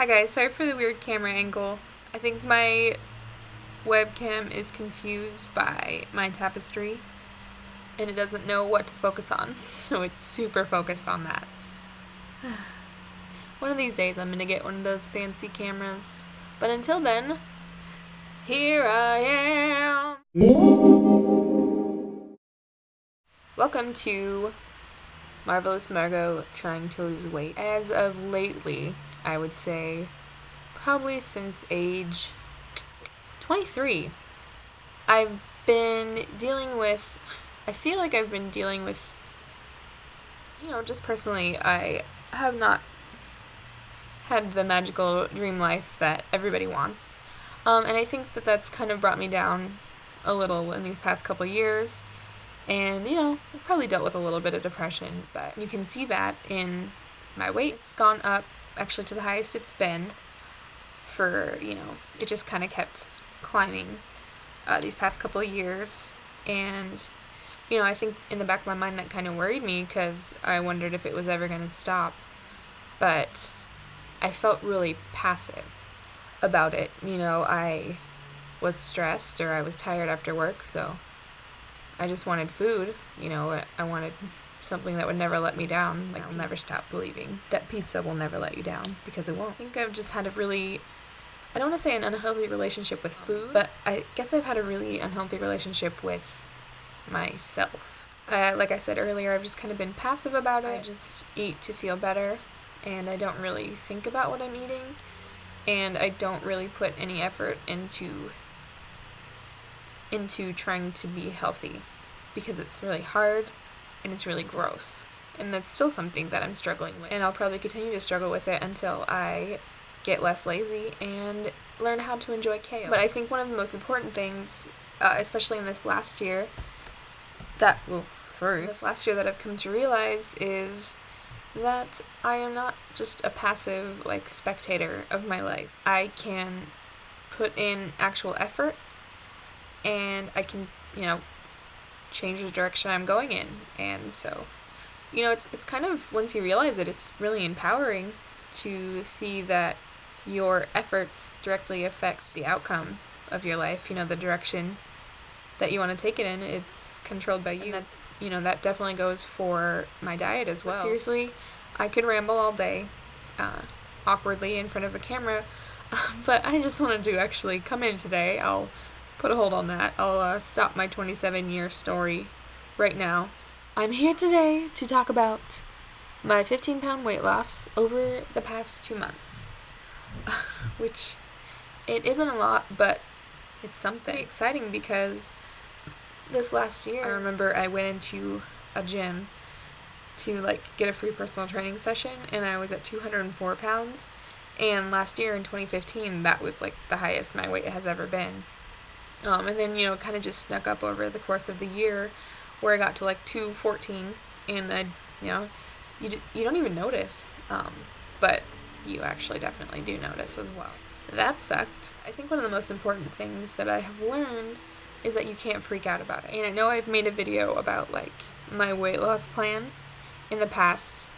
Hi guys, sorry for the weird camera angle. I think my webcam is confused by my tapestry and it doesn't know what to focus on, so it's super focused on that. One of these days I'm gonna get one of those fancy cameras, but until then, here I am! Welcome to Marvelous Margot Trying to Lose Weight. As of lately, I would say probably since age 23, I feel like I've been dealing with, just personally, I have not had the magical dream life that everybody wants. And I think that that's kind of brought me down a little in these past couple years. And, I've probably dealt with a little bit of depression, but you can see that in my weight. It's gone up actually to the highest it's been for, it just kind of kept climbing these past couple of years. And, I think in the back of my mind that kind of worried me because I wondered if it was ever going to stop. But I felt really passive about it. I was stressed or I was tired after work, so I just wanted food. I wanted something that would never let me down. Like, I'll never stop believing that pizza will never let you down, because it won't. I think I've just had I don't want to say an unhealthy relationship with food, but I guess I've had a really unhealthy relationship with myself. Like I said earlier, I've just kind of been passive about it. I just eat to feel better, and I don't really think about what I'm eating, and I don't really put any effort into trying to be healthy, because it's really hard and it's really gross. And that's still something that I'm struggling with, and I'll probably continue to struggle with it until I get less lazy and learn how to enjoy kale. But I think one of the most important things, especially in this last year, that I've come to realize is that I am not just a passive, spectator of my life. I can put in actual effort, and I can, change the direction I'm going in. And so, it's kind of, once you realize it, it's really empowering to see that your efforts directly affect the outcome of your life. The direction that you want to take it in, it's controlled by you. And that definitely goes for my diet as well. But seriously, I could ramble all day, awkwardly in front of a camera, but I just wanted to actually come in today. I'll put a hold on that. I'll stop my 27-year story right now. I'm here today to talk about my 15-pound weight loss over the past 2 months, which it isn't a lot, but it's something exciting, because this last year, I remember I went into a gym to get a free personal training session, and I was at 204 pounds, and last year in 2015, that was the highest my weight has ever been. And then, kind of just snuck up over the course of the year, where I got to 214, and you don't even notice, but you actually definitely do notice as well. That sucked. I think one of the most important things that I have learned is that you can't freak out about it. And I know I've made a video about my weight loss plan in the past,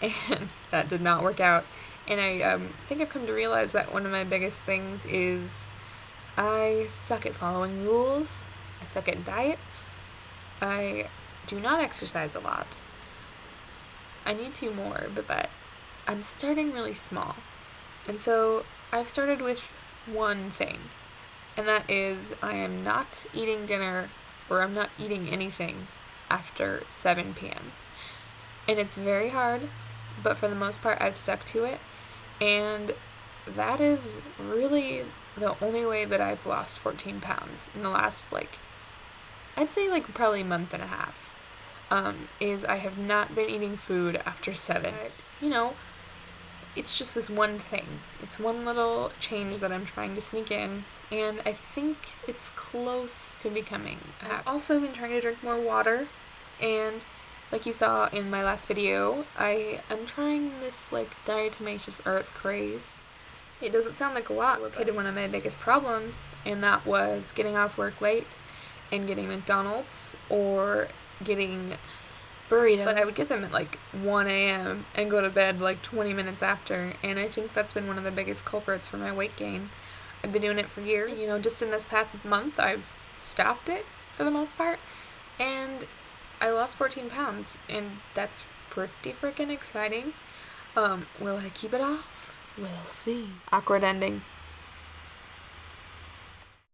and that did not work out. And I think I've come to realize that one of my biggest things is I suck at following rules. I suck at diets. I do not exercise a lot. I need to more, but I'm starting really small. And so I've started with one thing, and that is I am not eating dinner, or I'm not eating anything after 7 p.m. And it's very hard, but for the most part I've stuck to it, and that is really the only way that I've lost 14 pounds in the last, I'd say probably a month and a half, is I have not been eating food after 7. But, it's just this one thing. It's one little change that I'm trying to sneak in, and I think it's close to becoming a habit. I've also been trying to drink more water, and like you saw in my last video, I am trying this diatomaceous earth craze. It doesn't sound like a lot, but one of my biggest problems, and that was getting off work late and getting McDonald's, or getting burritos. But I would get them at like 1 a.m. and go to bed like 20 minutes after, and I think that's been one of the biggest culprits for my weight gain. I've been doing it for years. Just in this past month, I've stopped it for the most part, and I lost 14 pounds, and that's pretty freaking exciting. Will I keep it off? We'll see. Awkward ending.